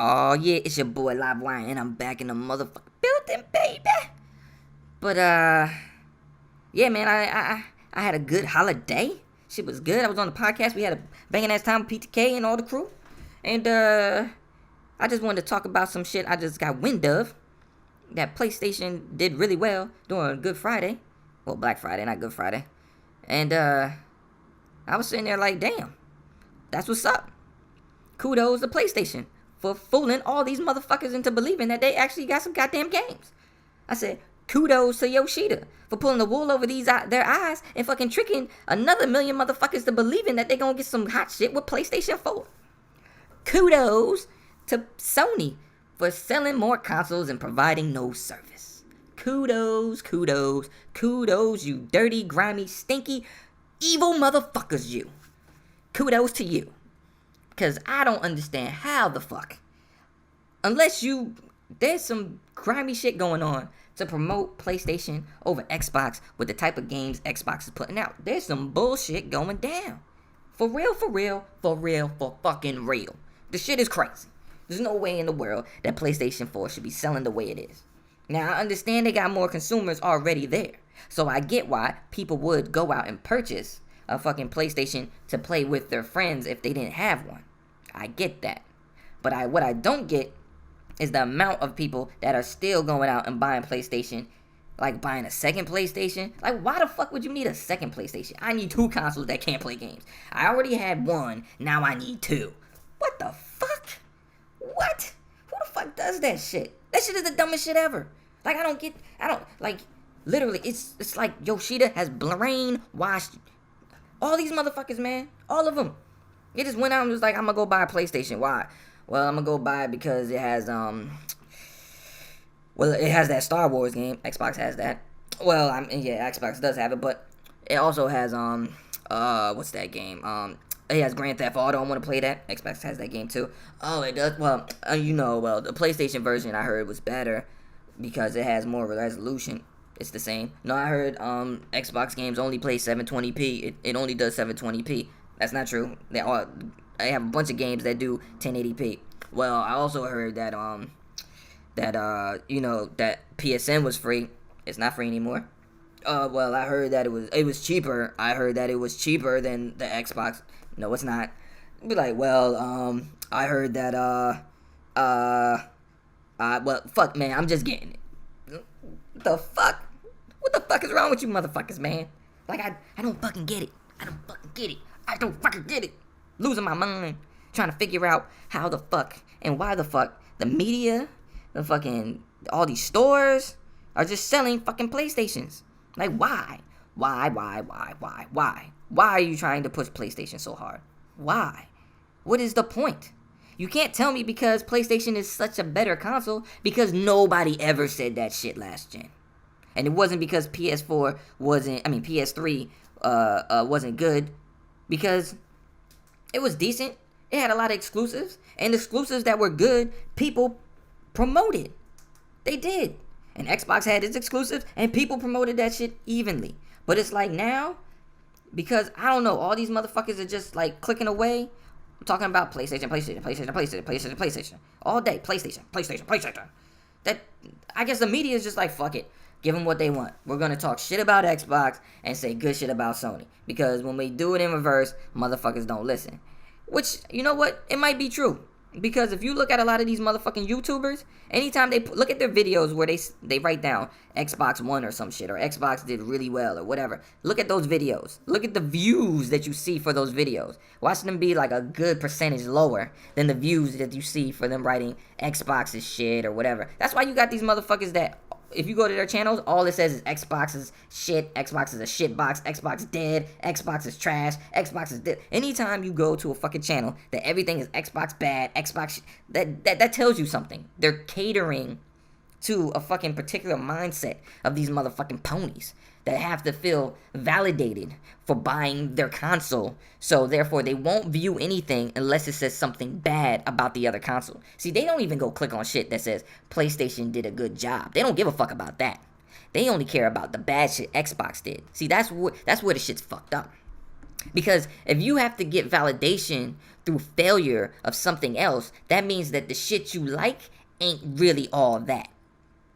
Oh yeah, it's your boy Live Wire, and I'm back in the motherfucking building, baby. But yeah, man, I had a good holiday. Shit was good. I was on the podcast. We had a banging ass time with PTK and all the crew, and I just wanted to talk about some shit I just got wind of. That PlayStation did really well during Good Friday, well Black Friday, not Good Friday, and I was sitting there like, damn, that's what's up. Kudos to PlayStation for fooling all these motherfuckers into believing that they actually got some goddamn games. I said, kudos to Yoshida for pulling the wool over their eyes and fucking tricking another million motherfuckers to believing that they gonna get some hot shit with PlayStation 4. Kudos to Sony for selling more consoles and providing no service. Kudos, you dirty, grimy, stinky, evil motherfuckers, you. Kudos to you. Because I don't understand how the fuck, there's some grimy shit going on to promote PlayStation over Xbox with the type of games Xbox is putting out. There's some bullshit going down. For real, for fucking real. The shit is crazy. There's no way in the world that PlayStation 4 should be selling the way it is. Now, I understand they got more consumers already there. So I get why people would go out and purchase a fucking PlayStation to play with their friends if they didn't have one. I get that. But what I don't get is the amount of people that are still going out and buying PlayStation, like buying a second PlayStation. Like, why the fuck would you need a second PlayStation? I need two consoles that can't play games. I already had one, now I need two. What the fuck? What? Who the fuck does that shit? That shit is the dumbest shit ever. Like, literally, it's like Yoshida has brainwashed all these motherfuckers, man. All of them. He just went out and was like, I'm gonna go buy a PlayStation. Why? Well, I'm gonna go buy it because it has it has that Star Wars game. Xbox has that. Well, Xbox does have it, but it also has what's that game? It has Grand Theft Auto. I want to play that. Xbox has that game too. Oh, it does. Well, the PlayStation version I heard was better because it has more resolution. It's the same. No, I heard Xbox games only play 720p. It only does 720p. That's not true. I have a bunch of games that do 1080p. Well, I also heard that that PSN was free. It's not free anymore. Well, I heard that it was cheaper. I heard that it was cheaper than the Xbox. No, it's not. Be like, well, I heard that well, fuck, man, I'm just getting it. What the fuck? What the fuck is wrong with you motherfuckers, man? Like, I don't fucking get it. I don't fucking get it. Losing my mind. Trying to figure out how the fuck and why the fuck the media, the fucking, all these stores are just selling fucking PlayStations. Like, why? Why? Why are you trying to push PlayStation so hard? Why? What is the point? You can't tell me because PlayStation is such a better console because nobody ever said that shit last gen. And it wasn't because PS3 wasn't good, because it was decent. It had a lot of exclusives, and exclusives that were good, people promoted. They did. And Xbox had its exclusives, and people promoted that shit evenly. But it's like now, because, I don't know, all these motherfuckers are just like clicking away. I'm talking about PlayStation. All day, PlayStation. That, I guess the media is just like, fuck it. Give them what they want. We're going to talk shit about Xbox and say good shit about Sony. Because when we do it in reverse, motherfuckers don't listen. Which, you know what? It might be true. Because if you look at a lot of these motherfucking YouTubers, anytime they look at their videos where they write down Xbox One or some shit, or Xbox did really well, or whatever. Look at those videos. Look at the views that you see for those videos. Watch them be like a good percentage lower than the views that you see for them writing Xbox is shit or whatever. That's why you got these motherfuckers that, if you go to their channels, all it says is Xbox is shit, Xbox is a shit box, Xbox dead, Xbox is trash, Xbox is dead. Anytime you go to a fucking channel that everything is Xbox bad, Xbox that tells you something. They're catering to a fucking particular mindset of these motherfucking ponies that have to feel validated for buying their console, so therefore they won't view anything unless it says something bad about the other console. See, they don't even go click on shit that says PlayStation did a good job. They don't give a fuck about that. They only care about the bad shit Xbox did. See, that's where the shit's fucked up. Because if you have to get validation through failure of something else, that means that the shit you like ain't really all that.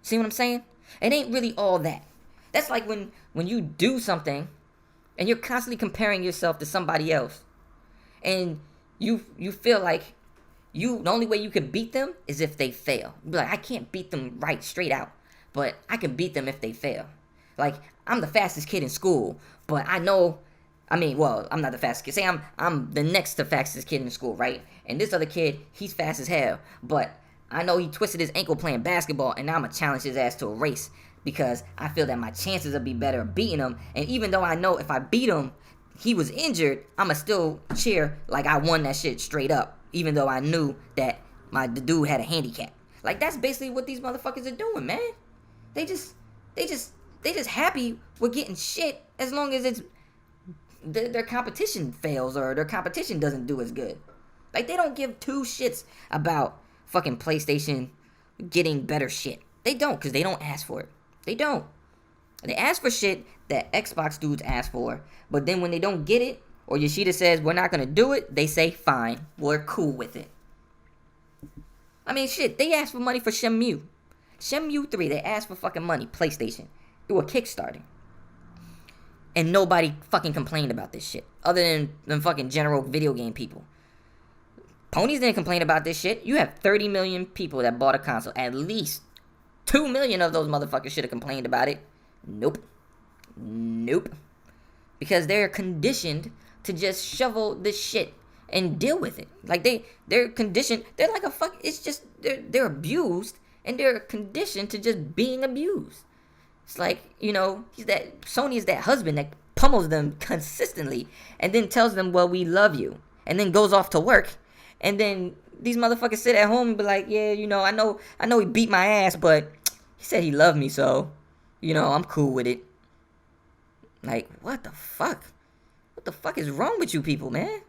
See what I'm saying? It ain't really all that. That's like when you do something and you're constantly comparing yourself to somebody else, and you feel like the only way you can beat them is if they fail. Be like, I can't beat them right straight out, but I can beat them if they fail. Like, I'm the fastest kid in school, but I know, well, I'm not the fastest kid. Say I'm the next to fastest kid in school, right? And this other kid, he's fast as hell, but I know he twisted his ankle playing basketball, and now I'm gonna challenge his ass to a race because I feel that my chances will be better of beating him. And even though I know if I beat him, he was injured, I'ma still cheer like I won that shit straight up, even though I knew that the dude had a handicap. Like, that's basically what these motherfuckers are doing, man. They just happy with getting shit as long as it's their competition fails or their competition doesn't do as good. Like, they don't give two shits about fucking PlayStation getting better shit. They don't, because they don't ask for it. They don't. They ask for shit that Xbox dudes ask for, but then when they don't get it, or Yoshida says, we're not going to do it, they say, fine, we're cool with it. I mean, shit, they asked for money for Shenmue. Shenmue 3, they asked for fucking money, PlayStation, through a Kickstarter. And nobody fucking complained about this shit, other than fucking general video game people. Ponies didn't complain about this shit. You have 30 million people that bought a console. At least 2 million of those motherfuckers should have complained about it. Nope. Because they're conditioned to just shovel this shit and deal with it. Like, they're conditioned. They're like a fuck. It's just they're abused, and they're conditioned to just being abused. It's like, Sony is that husband that pummels them consistently and then tells them, well, we love you, and then goes off to work, and then these motherfuckers sit at home and be like, yeah, I know he beat my ass, but he said he loved me, so I'm cool with it. Like, what the fuck? What the fuck is wrong with you people, man?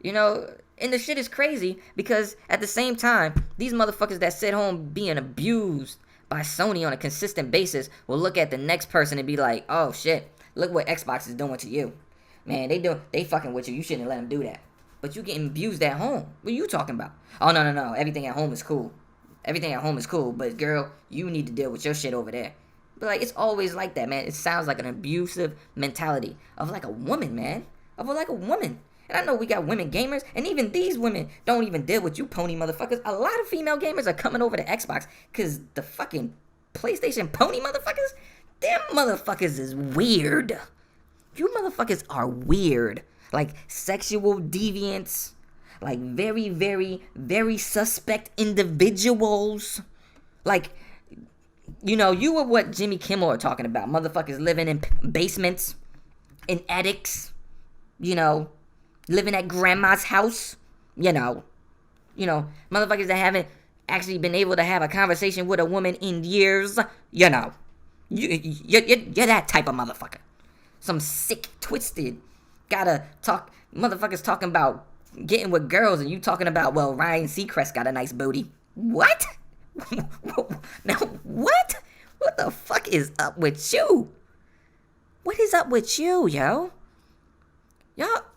And the shit is crazy because at the same time, these motherfuckers that sit home being abused by Sony on a consistent basis will look at the next person and be like, oh shit, look what Xbox is doing to you. Man, they fucking with you. You shouldn't let them do that. But you getting abused at home. What are you talking about? Oh, no. Everything at home is cool. But girl, you need to deal with your shit over there. But like, it's always like that, man. It sounds like an abusive mentality of like a woman, man. Of like a woman. And I know we got women gamers, and even these women don't even deal with you pony motherfuckers. A lot of female gamers are coming over to Xbox because the fucking PlayStation pony motherfuckers, them motherfuckers is weird. You motherfuckers are weird. Like sexual deviants. Like very, very, very suspect individuals. Like, you were what Jimmy Kimmel are talking about. Motherfuckers living in basements, in attics, living at grandma's house, motherfuckers that haven't actually been able to have a conversation with a woman in years, you're that type of motherfucker. Some sick, twisted, gotta talk, motherfuckers talking about getting with girls, and you talking about, well, Ryan Seacrest got a nice booty. What? Now, what? What the fuck is up with you? What is up with you, yo?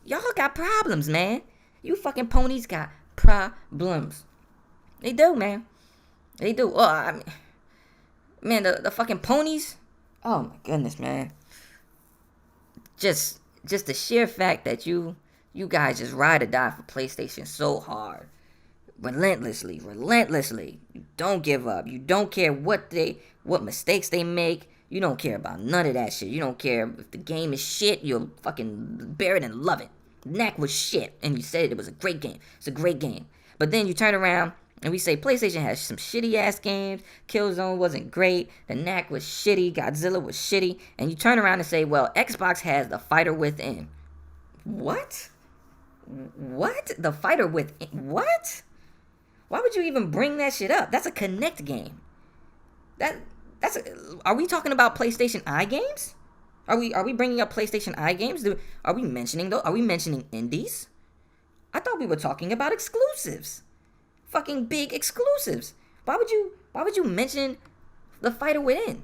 Y'all got problems, man. You fucking ponies got problems. They do, man. They do. Oh, man, the fucking ponies. Oh my goodness, man. Just the sheer fact that you guys just ride or die for PlayStation so hard, relentlessly. You don't give up. You don't care what mistakes they make. You don't care about none of that shit. You don't care if the game is shit. You'll fucking bear it and love it. Knack was shit, and you said it was a great game. It's a great game. But then you turn around and we say PlayStation has some shitty ass games. Killzone wasn't great. The Knack was shitty. Godzilla was shitty. And you turn around and say, well, Xbox has the fighter within. What? The fighter within? What? Why would you even bring that shit up? That's a Kinect game. Are we talking about PlayStation Eye games? Are we bringing up PlayStation Eye games? Are we mentioning those? Are we mentioning indies? I thought we were talking about exclusives. Fucking big exclusives. Why would you mention the fighter within?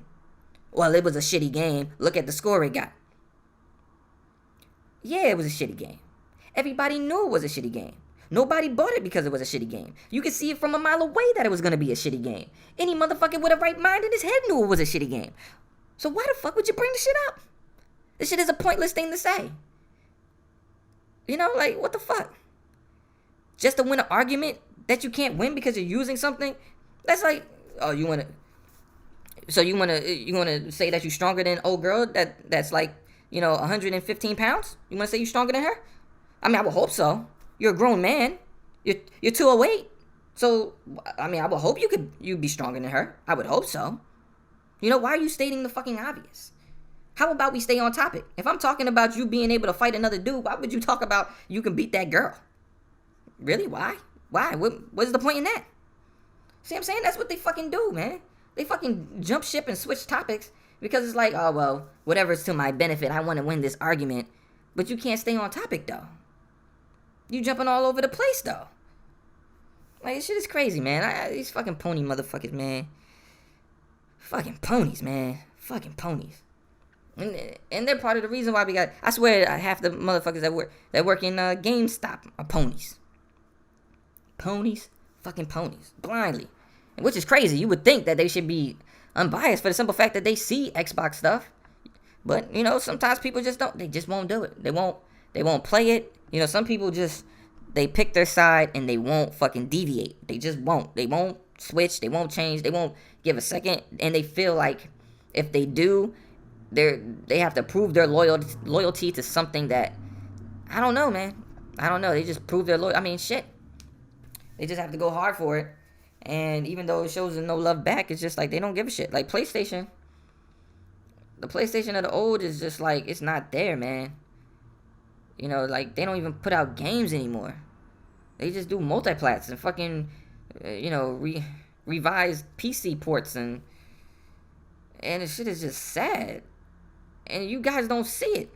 Well, it was a shitty game. Look at the score it got. Yeah, it was a shitty game. Everybody knew it was a shitty game. Nobody bought it because it was a shitty game. You could see it from a mile away that it was gonna be a shitty game. Any motherfucker with a right mind in his head knew it was a shitty game. So why the fuck would you bring the shit up? This shit is a pointless thing to say. You know, like, what the fuck? Just to win an argument that you can't win because you're using something? That's like, oh, you wanna say that you're stronger than old girl that's like, 115 pounds? You wanna say you're stronger than her? I mean, I would hope so. You're a grown man. You're 208. So, I mean, I would hope you'd be stronger than her. I would hope so. Why are you stating the fucking obvious? How about we stay on topic? If I'm talking about you being able to fight another dude, why would you talk about you can beat that girl? Really? Why? Why? What's the point in that? See what I'm saying? That's what they fucking do, man. They fucking jump ship and switch topics because it's like, oh, well, whatever's to my benefit, I want to win this argument. But you can't stay on topic, though. You jumping all over the place, though. Like, this shit is crazy, man. These fucking pony motherfuckers, man. Fucking ponies, man. Fucking ponies. And they're part of the reason why we got... I swear, half the motherfuckers that work in GameStop are ponies. Ponies? Fucking ponies. Blindly. Which is crazy. You would think that they should be unbiased for the simple fact that they see Xbox stuff. But, sometimes people just don't. They just won't do it. They won't play it. Some people just... They pick their side and they won't fucking deviate. They just won't. They won't switch. They won't change. They won't give a second. And they feel like if they do... They have to prove their loyalty to something that... I don't know, man. I don't know. They just prove their loyalty. I mean, shit. They just have to go hard for it. And even though it shows them no love back, it's just like they don't give a shit. Like PlayStation. The PlayStation of the old is just like, it's not there, man. Like they don't even put out games anymore. They just do multiplats and fucking, revised PC ports and the shit is just sad. And you guys don't see it.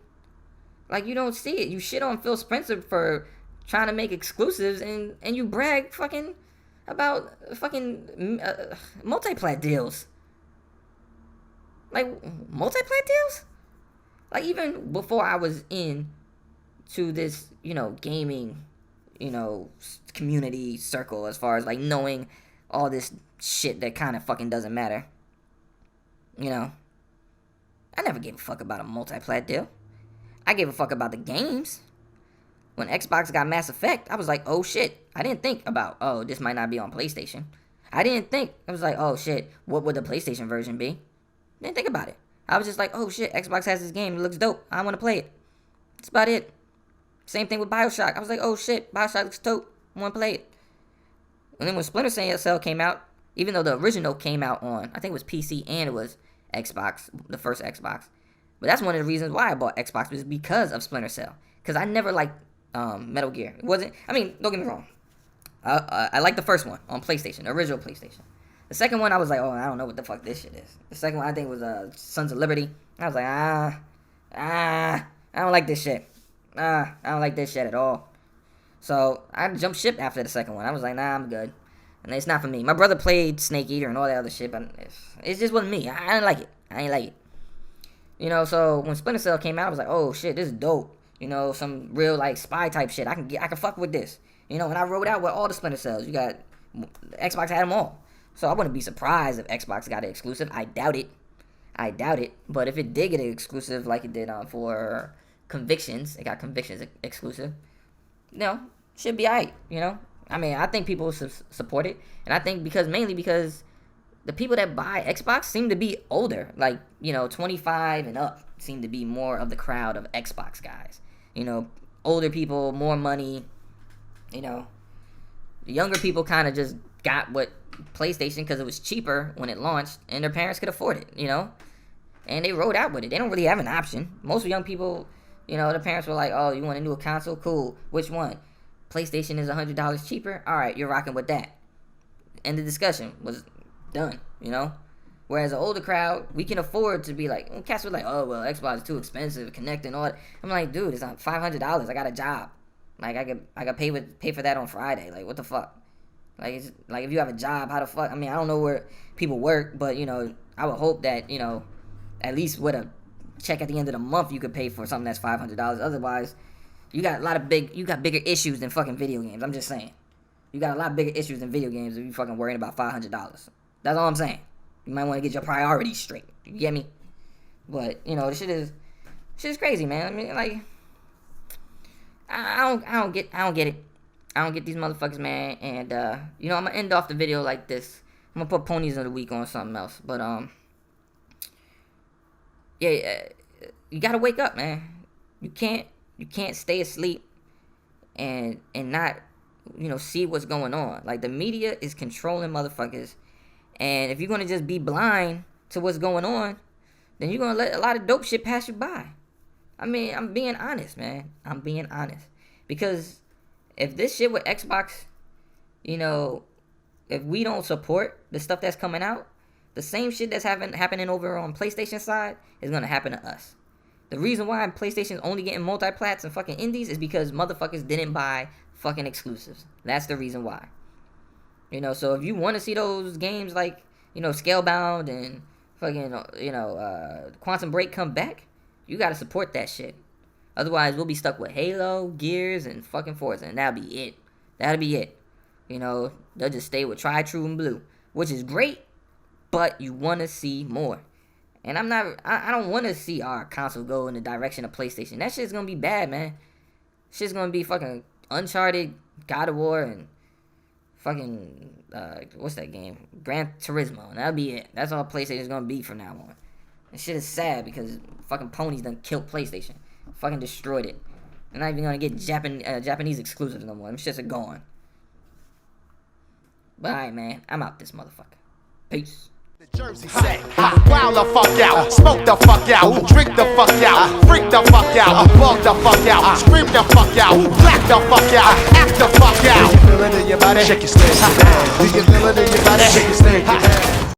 Like, you don't see it. You shit on Phil Spencer for trying to make exclusives, and you brag fucking about fucking multiplat deals. Like, multiplat deals? Like, even before I was in to this, gaming, community circle, as far as, like, knowing all this shit that kind of fucking doesn't matter. I never gave a fuck about a multiplat deal. I gave a fuck about the games. When Xbox got Mass Effect, I was like, oh shit. I didn't think about, oh, this might not be on PlayStation. I didn't think. I was like, oh shit, what would the PlayStation version be? Didn't think about it. I was just like, oh shit, Xbox has this game. It looks dope. I want to play it. That's about it. Same thing with Bioshock. I was like, oh shit, Bioshock looks dope. I want to play it. And then when Splinter Cell came out, even though the original came out on, I think it was PC and it was Xbox, the first Xbox. But that's one of the reasons why I bought Xbox, was because of Splinter Cell. Because I never liked Metal Gear. It wasn't, I mean, don't get me wrong. I liked the first one on PlayStation, the original PlayStation. The second one, I was like, oh, I don't know what the fuck this shit is. The second one, I think, was Sons of Liberty. I was like, I don't like this shit. I don't like this shit at all. So, I jumped ship after the second one. I was like, nah, I'm good. And it's not for me. My brother played Snake Eater and all that other shit, but it just wasn't me. I didn't like it. I ain't like it. So when Splinter Cell came out, I was like, oh shit, this is dope. Some real like spy type shit. I can fuck with this. And I wrote out with all the Splinter Cells. You got Xbox had them all. So I wouldn't be surprised if Xbox got an exclusive. I doubt it. But if it did get an exclusive like it did for Convictions, it got Convictions exclusive. Should be alright. I mean, I think people support it, and I think mainly because the people that buy Xbox seem to be older, like 25 and up seem to be more of the crowd of Xbox guys. Older people, more money. The younger people kind of just got what PlayStation because it was cheaper when it launched, and their parents could afford it. And they rode out with it. They don't really have an option. Most young people, their parents were like, "Oh, you want a new console? Cool. Which one?" PlayStation is $100 cheaper. All right, you're rocking with that. And the discussion was done, Whereas the older crowd, we can afford to be like, cats were like, oh, well, Xbox is too expensive, Connect and all that. I'm like, dude, it's not $500. I got a job. Like, I could pay for that on Friday. Like, what the fuck? Like, if you have a job, how the fuck? I mean, I don't know where people work, but, I would hope that, at least with a check at the end of the month you could pay for something that's $500. Otherwise, you got bigger issues than fucking video games. I'm just saying. You got a lot bigger issues than video games if you fucking worrying about $500. That's all I'm saying. You might want to get your priorities straight. You get me? But, you know, the shit is crazy, man. I mean, like, I don't get it. I don't get these motherfuckers, man. And, you know, I'm going to end off the video like this. I'm going to put ponies of the week on something else. But, yeah, you got to wake up, man. You can't stay asleep and not, you know, see what's going on. Like, the media is controlling motherfuckers. And if you're going to just be blind to what's going on, then you're going to let a lot of dope shit pass you by. I mean, I'm being honest, man. I'm being honest. Because if this shit with Xbox, you know, if we don't support the stuff that's coming out, the same shit that's happening over on PlayStation side is going to happen to us. The reason why PlayStation's only getting multi-plats and fucking indies is because motherfuckers didn't buy fucking exclusives. That's the reason why. You know, so if you want to see those games like, you know, Scalebound and fucking, you know, Quantum Break come back, you got to support that shit. Otherwise, we'll be stuck with Halo, Gears, and fucking Forza, and that'll be it. That'll be it. You know, they'll just stay with Tri, True, and Blue, which is great, but you want to see more. And I don't want to see our console go in the direction of PlayStation. That shit's going to be bad, man. Shit's going to be fucking Uncharted, God of War, and fucking, what's that game? Gran Turismo. And that'll be it. That's all PlayStation's going to be from now on. And shit is sad because fucking ponies done killed PlayStation. Fucking destroyed it. They're not even going to get Japanese exclusives no more. Them shits are gone. But alright, man. I'm out this motherfucker. Peace. Jersey say, wild the fuck out, smoke the fuck out, drink the fuck out, freak the fuck out, bug the fuck out, scream the fuck out, black the fuck out, act the fuck out. Do you feel it in your body? Shake your stick. Do you feel it in your body? Shake your stick.